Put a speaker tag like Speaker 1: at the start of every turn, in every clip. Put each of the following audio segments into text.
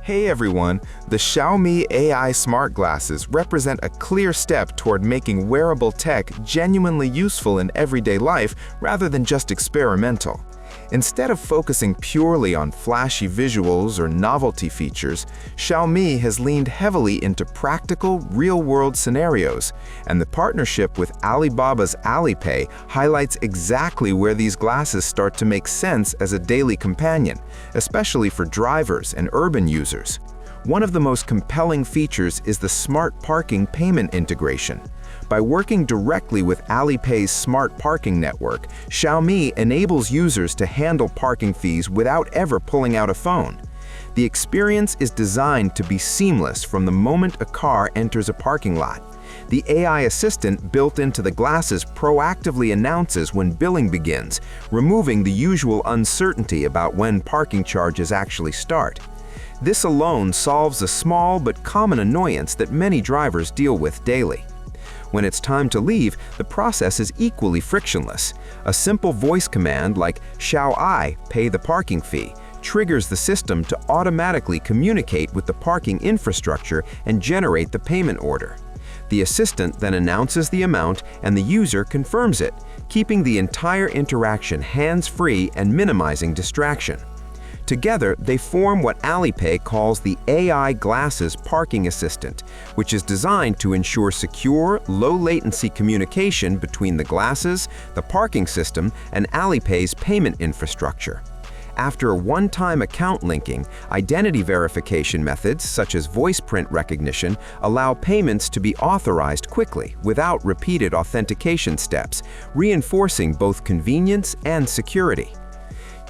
Speaker 1: Hey everyone, the Xiaomi AI smart glasses represent a clear step toward making wearable tech genuinely useful in everyday life rather than just experimental. Instead of focusing purely on flashy visuals or novelty features, Xiaomi has leaned heavily into practical, real-world scenarios, and the partnership with Alibaba's Alipay highlights exactly where these glasses start to make sense as a daily companion, especially for drivers and urban users. One of the most compelling features is the smart parking payment integration. By working directly with Alipay's smart parking network, Xiaomi enables users to handle parking fees without ever pulling out a phone. The experience is designed to be seamless from the moment a car enters a parking lot. The AI assistant built into the glasses proactively announces when billing begins, removing the usual uncertainty about when parking charges actually start. This alone solves a small but common annoyance that many drivers deal with daily. When it's time to leave, the process is equally frictionless. A simple voice command like "Xiao AI, pay the parking fee" triggers the system to automatically communicate with the parking infrastructure and generate the payment order. The assistant then announces the amount and the user confirms it, keeping the entire interaction hands-free and minimizing distraction. Together, they form what Alipay calls the AI Glasses Parking Assistant, which is designed to ensure secure, low-latency communication between the glasses, the parking system, and Alipay's payment infrastructure. After a one-time account linking, identity verification methods such as voice print recognition allow payments to be authorized quickly without repeated authentication steps, reinforcing both convenience and security.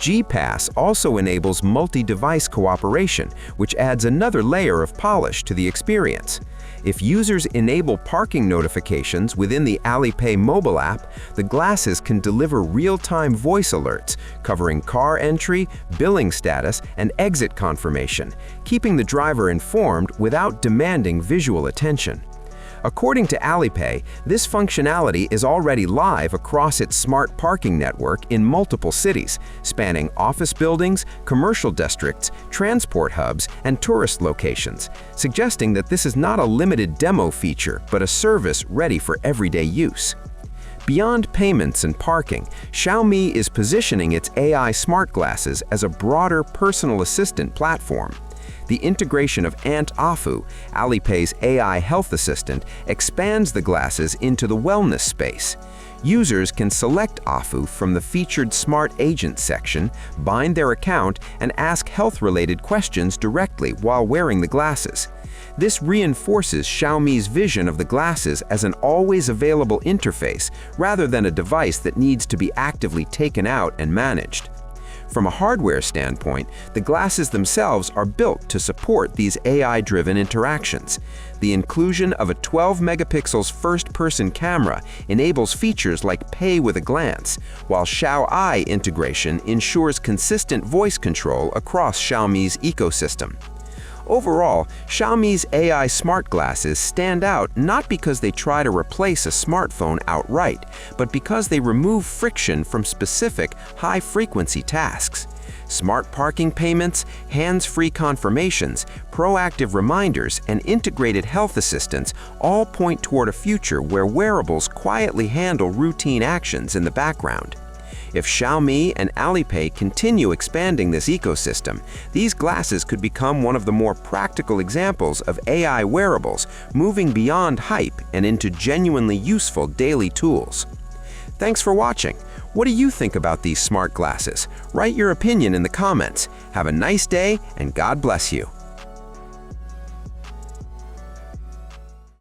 Speaker 1: G-Pass also enables multi-device cooperation, which adds another layer of polish to the experience. If users enable parking notifications within the Alipay mobile app, the glasses can deliver real-time voice alerts covering car entry, billing status, and exit confirmation, keeping the driver informed without demanding visual attention. According to Alipay, this functionality is already live across its smart parking network in multiple cities, spanning office buildings, commercial districts, transport hubs, and tourist locations, suggesting that this is not a limited demo feature but a service ready for everyday use. Beyond payments and parking, Xiaomi is positioning its AI smart glasses as a broader personal assistant platform. The integration of Aunt Afu, Alipay's AI health assistant, expands the glasses into the wellness space. Users can select Afu from the featured Smart Agent section, bind their account, and ask health-related questions directly while wearing the glasses. This reinforces Xiaomi's vision of the glasses as an always-available interface rather than a device that needs to be actively taken out and managed. From a hardware standpoint, the glasses themselves are built to support these AI-driven interactions. The inclusion of a 12-megapixels first-person camera enables features like pay with a glance, while Xiao AI integration ensures consistent voice control across Xiaomi's ecosystem. Overall, Xiaomi's AI smart glasses stand out not because they try to replace a smartphone outright, but because they remove friction from specific, high-frequency tasks. Smart parking payments, hands-free confirmations, proactive reminders, and integrated health assistance all point toward a future where wearables quietly handle routine actions in the background. If Xiaomi and Alipay continue expanding this ecosystem, these glasses could become one of the more practical examples of AI wearables, moving beyond hype and into genuinely useful daily tools. Thanks for watching. What do you think about these smart glasses? Write your opinion in the comments. Have a nice day, and God bless you.